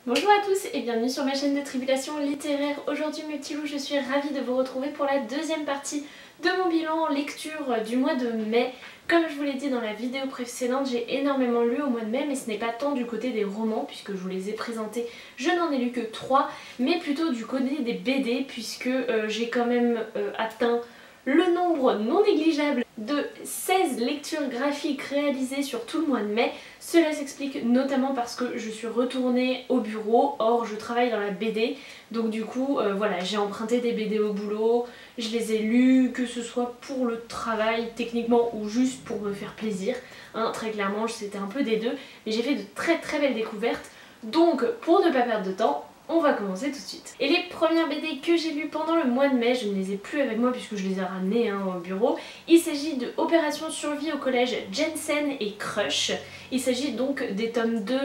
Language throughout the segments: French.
Bonjour à tous et bienvenue sur ma chaîne de Tribulation littéraire. Aujourd'hui mes petits loups, je suis ravie de vous retrouver pour la deuxième partie de mon bilan lecture du mois de mai. Comme je vous l'ai dit dans la vidéo précédente, j'ai énormément lu au mois de mai, mais ce n'est pas tant du côté des romans puisque je vous les ai présentés. Je n'en ai lu que 3, mais plutôt du côté des BD puisque j'ai quand même atteint le nombre non négligeable de 16 lectures graphiques réalisées sur tout le mois de mai. Cela s'explique notamment parce que je suis retournée au bureau, or je travaille dans la BD, donc du coup voilà, j'ai emprunté des BD au boulot, je les ai lus, que ce soit pour le travail techniquement ou juste pour me faire plaisir, hein, très clairement c'était un peu des deux, mais j'ai fait de très belles découvertes, donc pour ne pas perdre de temps, on va commencer tout de suite. Et les premières BD que j'ai lues pendant le mois de mai, je ne les ai plus avec moi puisque je les ai ramenées au bureau. Il s'agit de Opération Survie au collège Jensen et Crush. Il s'agit donc des tomes 2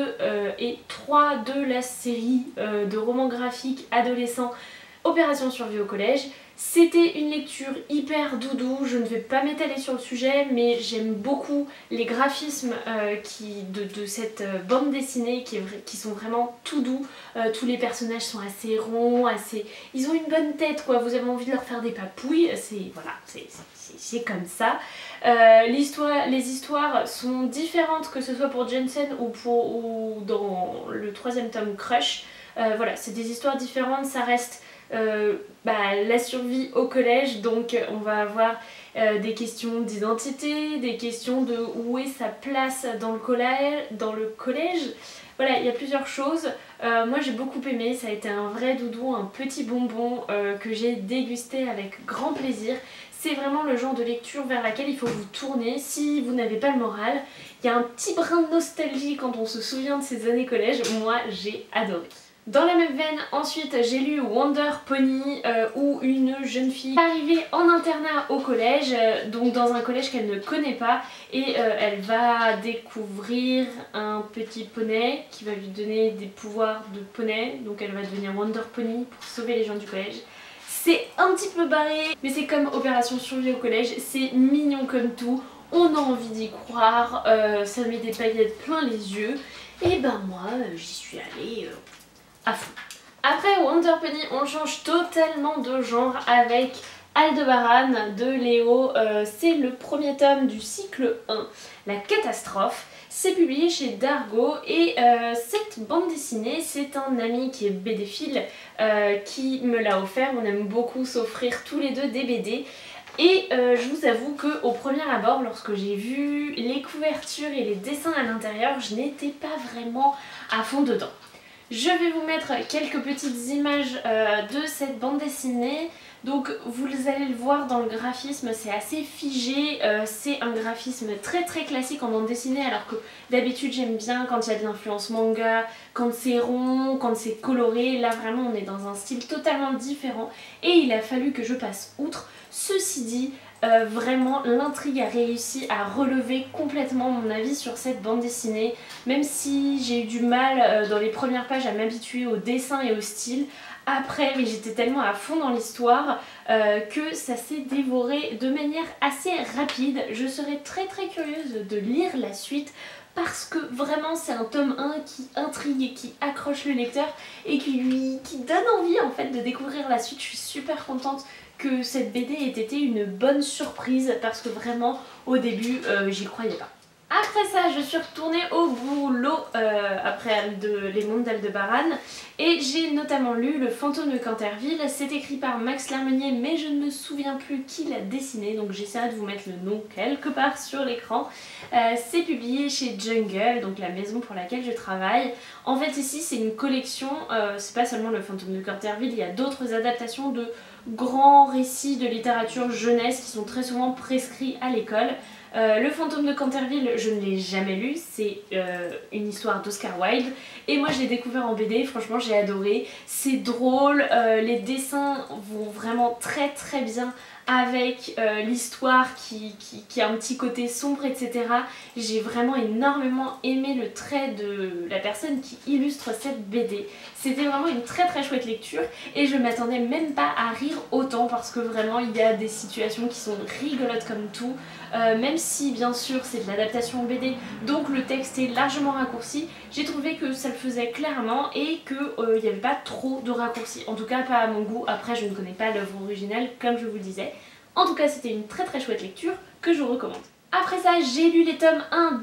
et 3 de la série de romans graphiques adolescents Opération Survie au collège. C'était une lecture hyper doudou, je ne vais pas m'étaler sur le sujet, mais j'aime beaucoup les graphismes de cette bande dessinée qui sont vraiment tout doux. Tous les personnages sont assez ronds, ils ont une bonne tête quoi, vous avez envie de leur faire des papouilles, c'est comme ça. Les histoires sont différentes que ce soit pour Jensen ou dans le troisième tome Crush. Voilà, c'est des histoires différentes, ça reste la survie au collège, donc on va avoir des questions d'identité, des questions de où est sa place dans le collège. Voilà, il y a plusieurs choses. Moi j'ai beaucoup aimé, ça a été un vrai doudou, un petit bonbon que j'ai dégusté avec grand plaisir. C'est vraiment le genre de lecture vers laquelle il faut vous tourner si vous n'avez pas le moral. Il y a un petit brin de nostalgie quand on se souvient de ces années collège, moi j'ai adoré. Dans la même veine, ensuite j'ai lu Wonder Pony où une jeune fille est arrivée en internat au collège, donc dans un collège qu'elle ne connaît pas, et elle va découvrir un petit poney qui va lui donner des pouvoirs de poney, donc elle va devenir Wonder Pony pour sauver les gens du collège. C'est un petit peu barré, mais c'est comme Opération Survie au collège, c'est mignon comme tout, on a envie d'y croire, ça met des paillettes plein les yeux, et ben moi j'y suis allée à fond. Après Wonder Pony, on change totalement de genre avec Aldebaran de Léo. C'est le premier tome du cycle 1, La Catastrophe. C'est publié chez Dargo et cette bande dessinée, c'est un ami qui est BDphile qui me l'a offert. On aime beaucoup s'offrir tous les deux des BD. Et je vous avoue qu'au premier abord, lorsque j'ai vu les couvertures et les dessins à l'intérieur, je n'étais pas vraiment à fond dedans. Je vais vous mettre quelques petites images de cette bande dessinée. Donc vous allez le voir dans le graphisme, c'est assez figé, c'est un graphisme très classique en bande dessinée, alors que d'habitude j'aime bien quand il y a de l'influence manga, quand c'est rond, quand c'est coloré. Là vraiment on est dans un style totalement différent et il a fallu que je passe outre. Ceci dit, vraiment l'intrigue a réussi à relever complètement mon avis sur cette bande dessinée, même si j'ai eu du mal dans les premières pages à m'habituer au dessin et au style. Après, mais j'étais tellement à fond dans l'histoire que ça s'est dévoré de manière assez rapide. Je serais très curieuse de lire la suite parce que vraiment c'est un tome 1 qui intrigue et qui accroche le lecteur et qui donne envie en fait de découvrir la suite. Je suis super contente que cette BD ait été une bonne surprise parce que vraiment au début j'y croyais pas. Après ça, je suis retournée au boulot après Les Mondes d'Aldebaran et j'ai notamment lu Le Fantôme de Canterville. C'est écrit par Max Larmenier mais je ne me souviens plus qui l'a dessiné, donc j'essaierai de vous mettre le nom quelque part sur l'écran. C'est publié chez Jungle, donc la maison pour laquelle je travaille. En fait ici c'est une collection, c'est pas seulement Le Fantôme de Canterville, il y a d'autres adaptations de grands récits de littérature jeunesse qui sont très souvent prescrits à l'école. Le Fantôme de Canterville, je ne l'ai jamais lu, c'est une histoire d'Oscar Wilde et moi je l'ai découvert en BD, franchement j'ai adoré, c'est drôle, les dessins vont vraiment très bien avec l'histoire qui a un petit côté sombre, etc. J'ai vraiment énormément aimé le trait de la personne qui illustre cette BD. C'était vraiment une très très chouette lecture et je m'attendais même pas à rire autant parce que vraiment il y a des situations qui sont rigolotes comme tout. Même si bien sûr c'est de l'adaptation en BD, donc le texte est largement raccourci, j'ai trouvé que ça le faisait clairement et qu'il n'y avait pas trop de raccourcis. En tout cas pas à mon goût, après je ne connais pas l'œuvre originale comme je vous le disais. En tout cas c'était une très très chouette lecture que je vous recommande. Après ça j'ai lu les tomes 1,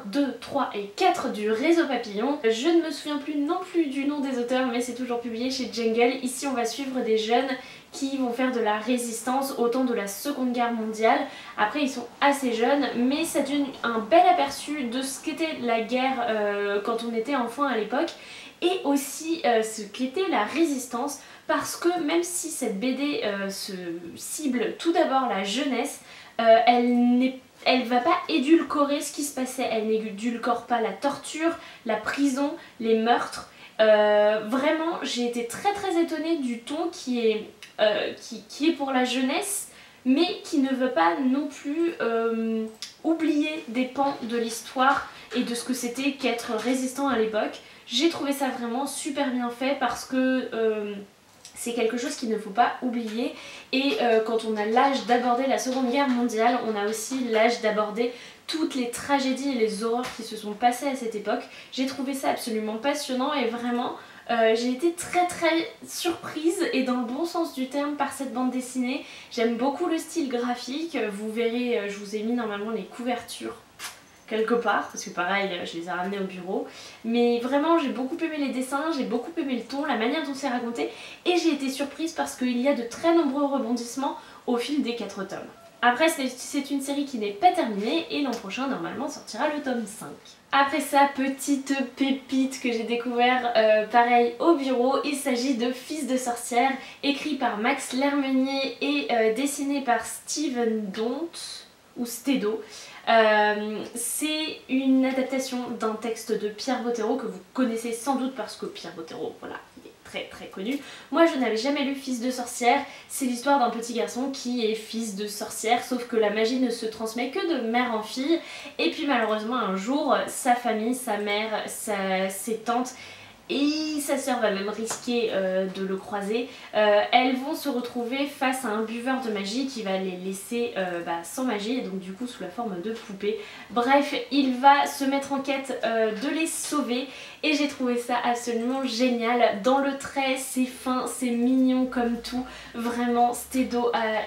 2, 3 et 4 du Réseau Papillon. Je ne me souviens plus non plus du nom des auteurs mais c'est toujours publié chez Jungle. Ici on va suivre des jeunes qui vont faire de la résistance au temps de la Seconde Guerre mondiale. Après ils sont assez jeunes mais ça donne un bel aperçu de ce qu'était la guerre quand on était enfant à l'époque et aussi ce qu'était la résistance parce que même si cette BD se cible tout d'abord la jeunesse, elle va pas édulcorer ce qui se passait, elle n'édulcore pas la torture, la prison, les meurtres. Vraiment j'ai été très très étonnée du ton qui est pour la jeunesse mais qui ne veut pas non plus oublier des pans de l'histoire et de ce que c'était qu'être résistant à l'époque. J'ai trouvé ça vraiment super bien fait parce que c'est quelque chose qu'il ne faut pas oublier et quand on a l'âge d'aborder la Seconde Guerre mondiale, on a aussi l'âge d'aborder toutes les tragédies et les horreurs qui se sont passées à cette époque. J'ai trouvé ça absolument passionnant et vraiment j'ai été très très surprise et dans le bon sens du terme par cette bande dessinée. J'aime beaucoup le style graphique, vous verrez, je vous ai mis normalement les couvertures quelque part, parce que pareil je les ai ramenés au bureau, mais vraiment j'ai beaucoup aimé les dessins, j'ai beaucoup aimé le ton, la manière dont c'est raconté et j'ai été surprise parce qu'il y a de très nombreux rebondissements au fil des 4 tomes. Après c'est une série qui n'est pas terminée et l'an prochain normalement sortira le tome 5. Après ça, petite pépite que j'ai découvert pareil au bureau, il s'agit de Fils de sorcière, écrit par Max Lermenier et dessiné par Steven Dont ou Stedo. C'est une adaptation d'un texte de Pierre Bottero que vous connaissez sans doute parce que Pierre Bottero, voilà, il est très très connu. Moi je n'avais jamais lu Fils de sorcière, c'est l'histoire d'un petit garçon qui est fils de sorcière sauf que la magie ne se transmet que de mère en fille et puis malheureusement un jour sa famille, sa mère, ses tantes et sa sœur va même risquer de le croiser, elles vont se retrouver face à un buveur de magie qui va les laisser sans magie et donc du coup sous la forme de poupées. Bref, il va se mettre en quête de les sauver et j'ai trouvé ça absolument génial. Dans le trait, c'est fin, c'est mignon comme tout. Vraiment, Stedo a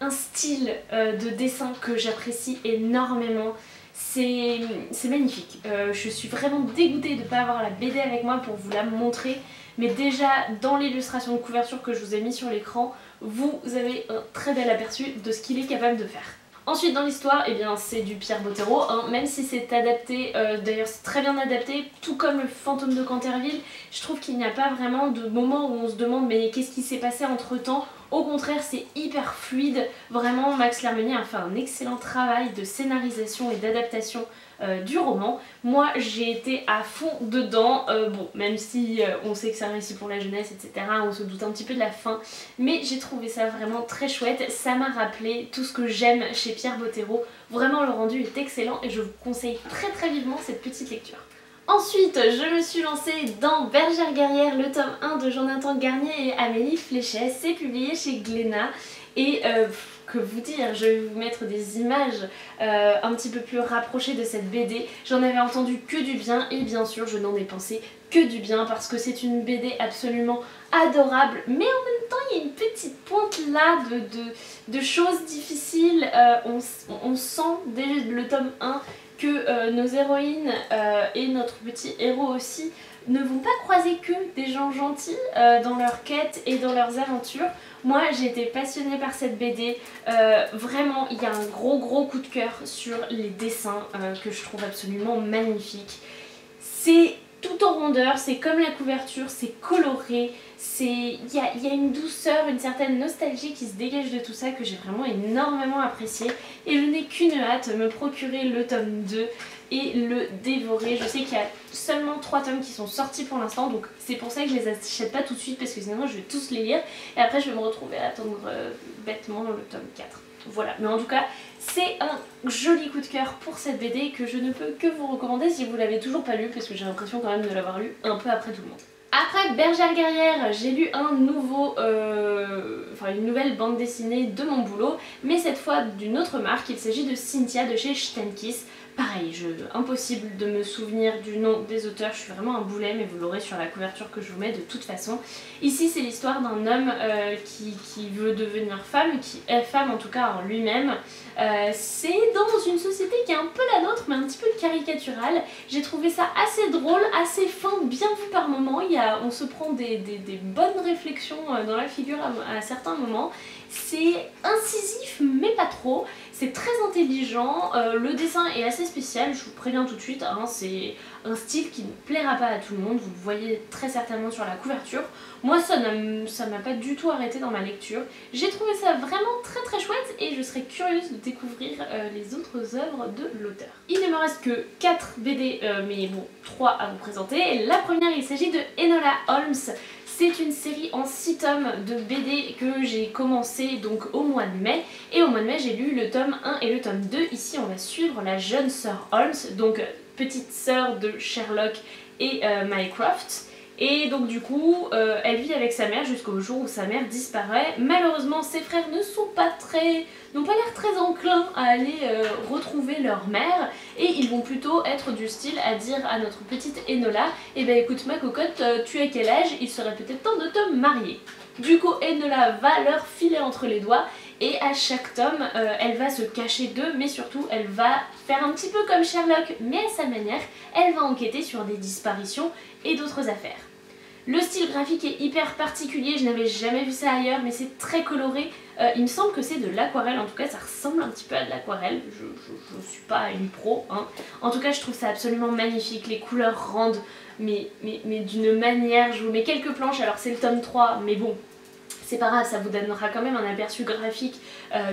un style de dessin que j'apprécie énormément. C'est magnifique, je suis vraiment dégoûtée de ne pas avoir la BD avec moi pour vous la montrer, mais déjà dans l'illustration de couverture que je vous ai mis sur l'écran, vous avez un très bel aperçu de ce qu'il est capable de faire. Ensuite dans l'histoire, eh bien c'est du Pierre Bottero, hein, même si c'est adapté, d'ailleurs c'est très bien adapté, tout comme le Fantôme de Canterville, je trouve qu'il n'y a pas vraiment de moment où on se demande mais qu'est-ce qui s'est passé entre temps. Au contraire c'est hyper fluide, vraiment Max Lermenier a fait un excellent travail de scénarisation et d'adaptation du roman. Moi j'ai été à fond dedans, bon même si on sait que c'est un récit pour la jeunesse etc, on se doute un petit peu de la fin, mais j'ai trouvé ça vraiment très chouette, ça m'a rappelé tout ce que j'aime chez Pierre Bottero, vraiment le rendu est excellent et je vous conseille très très vivement cette petite lecture. Ensuite, je me suis lancée dans Bergère guerrière, le tome 1 de Jonathan Garnier et Amélie Fléchet. C'est publié chez Glénat et que vous dire, je vais vous mettre des images un petit peu plus rapprochées de cette BD. J'en avais entendu que du bien et bien sûr je n'en ai pensé que du bien parce que c'est une BD absolument adorable, mais en même temps il y a une petite pointe là de choses difficiles. On sent dès le tome 1 que nos héroïnes et notre petit héros aussi ne vont pas croiser que des gens gentils dans leurs quêtes et dans leurs aventures. Moi j'ai été passionnée par cette BD, vraiment il y a un gros coup de cœur sur les dessins que je trouve absolument magnifiques. C'est tout en rondeur, c'est comme la couverture, c'est coloré, il y a une douceur, une certaine nostalgie qui se dégage de tout ça que j'ai vraiment énormément apprécié. Et je n'ai qu'une hâte, me procurer le tome 2 et le dévorer. Je sais qu'il y a seulement 3 tomes qui sont sortis pour l'instant, donc c'est pour ça que je les achète pas tout de suite parce que sinon je vais tous les lire et après je vais me retrouver à attendre bêtement le tome 4. Voilà, mais en tout cas c'est un joli coup de cœur pour cette BD que je ne peux que vous recommander si vous l'avez toujours pas lu, parce que j'ai l'impression quand même de l'avoir lu un peu après tout le monde. Après Bergère guerrière, j'ai lu une nouvelle bande dessinée de mon boulot, mais cette fois d'une autre marque. Il s'agit de Cynthia de chez Steinkiss. Pareil, impossible de me souvenir du nom des auteurs, je suis vraiment un boulet, mais vous l'aurez sur la couverture que je vous mets de toute façon. Ici c'est l'histoire d'un homme qui veut devenir femme, qui est femme en tout cas en lui-même. C'est dans une société qui est un peu la nôtre, mais un petit peu caricaturale. J'ai trouvé ça assez drôle, assez fin, bien vu par moments. On se prend des bonnes réflexions dans la figure à certains moments. C'est incisif mais pas trop, c'est très intelligent, le dessin est assez spécial, je vous préviens tout de suite, hein, c'est un style qui ne plaira pas à tout le monde, vous le voyez très certainement sur la couverture. Moi ça m'a pas du tout arrêté dans ma lecture, j'ai trouvé ça vraiment très chouette et je serais curieuse de découvrir les autres œuvres de l'auteur. Il ne me reste que 4 BD, mais bon 3 à vous présenter. La première, il s'agit de Enola Holmes. C'est une série en 6 tomes de BD que j'ai commencé donc au mois de mai. Et au mois de mai, j'ai lu le tome 1 et le tome 2. Ici, on va suivre la jeune sœur Holmes, donc petite sœur de Sherlock et Mycroft. Et donc du coup, elle vit avec sa mère jusqu'au jour où sa mère disparaît. Malheureusement, ses frères n'ont pas l'air très enclins à aller retrouver leur mère. Et ils vont plutôt être du style à dire à notre petite Enola, eh ben écoute ma cocotte, tu as quel âge? Il serait peut-être temps de te marier. Du coup, Enola va leur filer entre les doigts. Et à chaque tome, elle va se cacher d'eux, mais surtout elle va faire un petit peu comme Sherlock, mais à sa manière, elle va enquêter sur des disparitions et d'autres affaires. Le style graphique est hyper particulier, je n'avais jamais vu ça ailleurs, mais c'est très coloré. Il me semble que c'est de l'aquarelle, en tout cas ça ressemble un petit peu à de l'aquarelle, je ne suis pas une pro, hein. En tout cas je trouve ça absolument magnifique, les couleurs rendent, mais d'une manière, je vous mets quelques planches, alors c'est le tome 3, mais bon, c'est pas grave, ça vous donnera quand même un aperçu graphique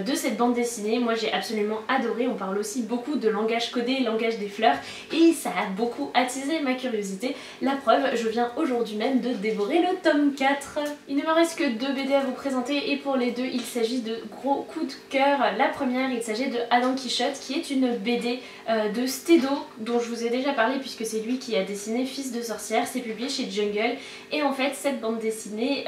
de cette bande dessinée. Moi j'ai absolument adoré, on parle aussi beaucoup de langage codé, langage des fleurs, et ça a beaucoup attisé ma curiosité. La preuve, je viens aujourd'hui même de dévorer le tome 4. Il ne me reste que 2 BD à vous présenter, et pour les deux il s'agit de gros coups de cœur. La première, il s'agit de Adam Quichotte, qui est une BD de Stedo, dont je vous ai déjà parlé puisque c'est lui qui a dessiné Fils de sorcière. C'est publié chez Jungle, et en fait cette bande dessinée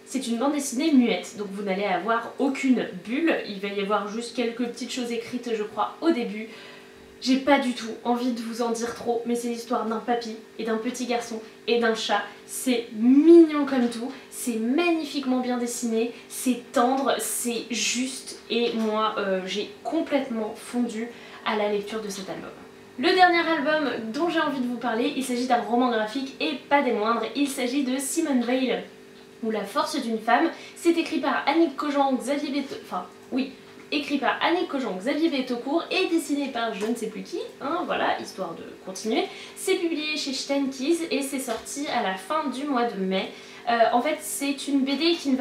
c'est une bande dessinée muette, donc vous n'allez avoir aucune bulle, il va y avoir juste quelques petites choses écrites je crois au début. J'ai pas du tout envie de vous en dire trop, mais c'est l'histoire d'un papy et d'un petit garçon et d'un chat. C'est mignon comme tout, c'est magnifiquement bien dessiné, c'est tendre, c'est juste, et moi j'ai complètement fondu à la lecture de cet album. Le dernier album dont j'ai envie de vous parler, il s'agit d'un roman graphique et pas des moindres, il s'agit de Simone Veil, ou La force d'une femme. C'est écrit par Annick Cogent, Xavier Betaucourt et dessiné par je ne sais plus qui, hein, voilà, histoire de continuer. C'est publié chez Steinkiss et c'est sorti à la fin du mois de mai. En fait, c'est une BD qui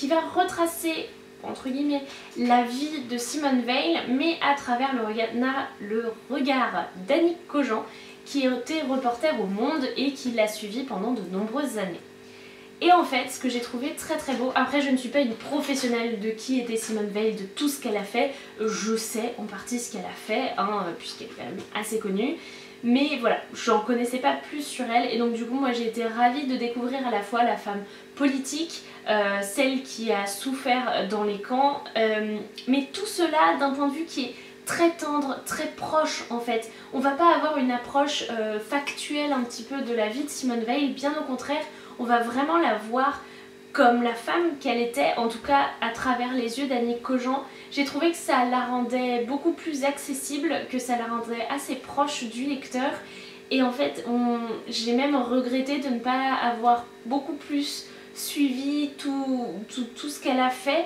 va retracer entre guillemets la vie de Simone Veil, mais à travers le regard d'Annick Cogent, qui était reporter au Monde et qui l'a suivi pendant de nombreuses années. Et en fait, ce que j'ai trouvé très beau, après je ne suis pas une professionnelle de qui était Simone Veil, de tout ce qu'elle a fait, je sais en partie ce qu'elle a fait, hein, puisqu'elle est quand même assez connue, mais voilà, j'en connaissais pas plus sur elle, et donc du coup moi j'ai été ravie de découvrir à la fois la femme politique, celle qui a souffert dans les camps, mais tout cela d'un point de vue qui est très tendre, très proche en fait. On va pas avoir une approche factuelle un petit peu de la vie de Simone Veil, bien au contraire, on va vraiment la voir comme la femme qu'elle était, en tout cas à travers les yeux d'Annick Cogent. J'ai trouvé que ça la rendait beaucoup plus accessible, que ça la rendait assez proche du lecteur, et en fait j'ai même regretté de ne pas avoir beaucoup plus suivi tout ce qu'elle a fait.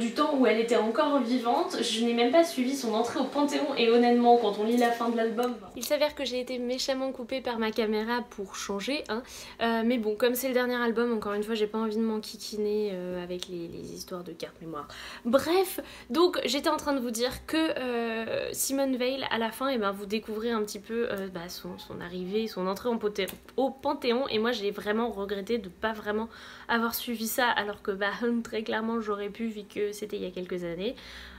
du temps où elle était encore vivante. Je n'ai même pas suivi son entrée au Panthéon et honnêtement quand on lit la fin de l'album... Il s'avère que j'ai été méchamment coupée par ma caméra pour changer, hein. Mais bon, comme c'est le dernier album, encore une fois j'ai pas envie de m'enquiquiner avec les histoires de cartes mémoire. Bref, donc j'étais en train de vous dire que Simone Veil à la fin, et ben, vous découvrez un petit peu son arrivée, son entrée au Panthéon, et moi j'ai vraiment regretté de pas vraiment avoir suivi ça alors que très clairement j'aurais pu vu que c'était il y a quelques années.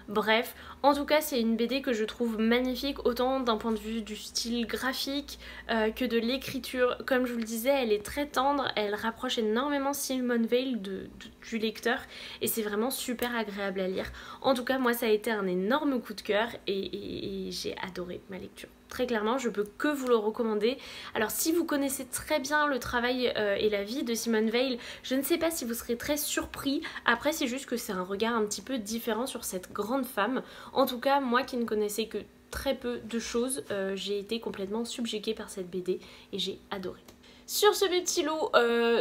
Bref, en tout cas c'est une BD que je trouve magnifique autant d'un point de vue du style graphique que de l'écriture. Comme je vous le disais, elle est très tendre, elle rapproche énormément Simone Veil du lecteur et c'est vraiment super agréable à lire. En tout cas moi ça a été un énorme coup de cœur et j'ai adoré ma lecture. Très clairement, je peux que vous le recommander. Alors si vous connaissez très bien le travail et la vie de Simone Veil, je ne sais pas si vous serez très surpris. Après c'est juste que c'est un regard un petit peu différent sur cette grande femme. En tout cas, moi qui ne connaissais que très peu de choses, j'ai été complètement subjuguée par cette BD et j'ai adoré. Sur ce mes petits lots,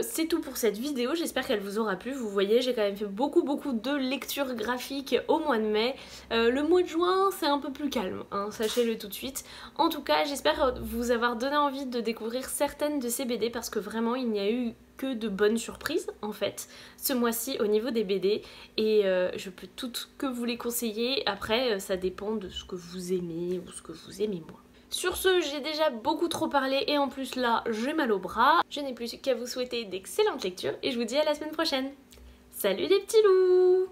c'est tout pour cette vidéo, j'espère qu'elle vous aura plu. Vous voyez, j'ai quand même fait beaucoup de lectures graphiques au mois de mai. Le mois de juin, c'est un peu plus calme, hein, sachez-le tout de suite. En tout cas, j'espère vous avoir donné envie de découvrir certaines de ces BD parce que vraiment, il n'y a eu que de bonnes surprises en fait ce mois-ci au niveau des BD et je peux toutes que vous les conseiller. Après, ça dépend de ce que vous aimez ou ce que vous aimez moins. Sur ce, j'ai déjà beaucoup trop parlé et en plus là, j'ai mal au bras. Je n'ai plus qu'à vous souhaiter d'excellentes lectures et je vous dis à la semaine prochaine. Salut les petits loups!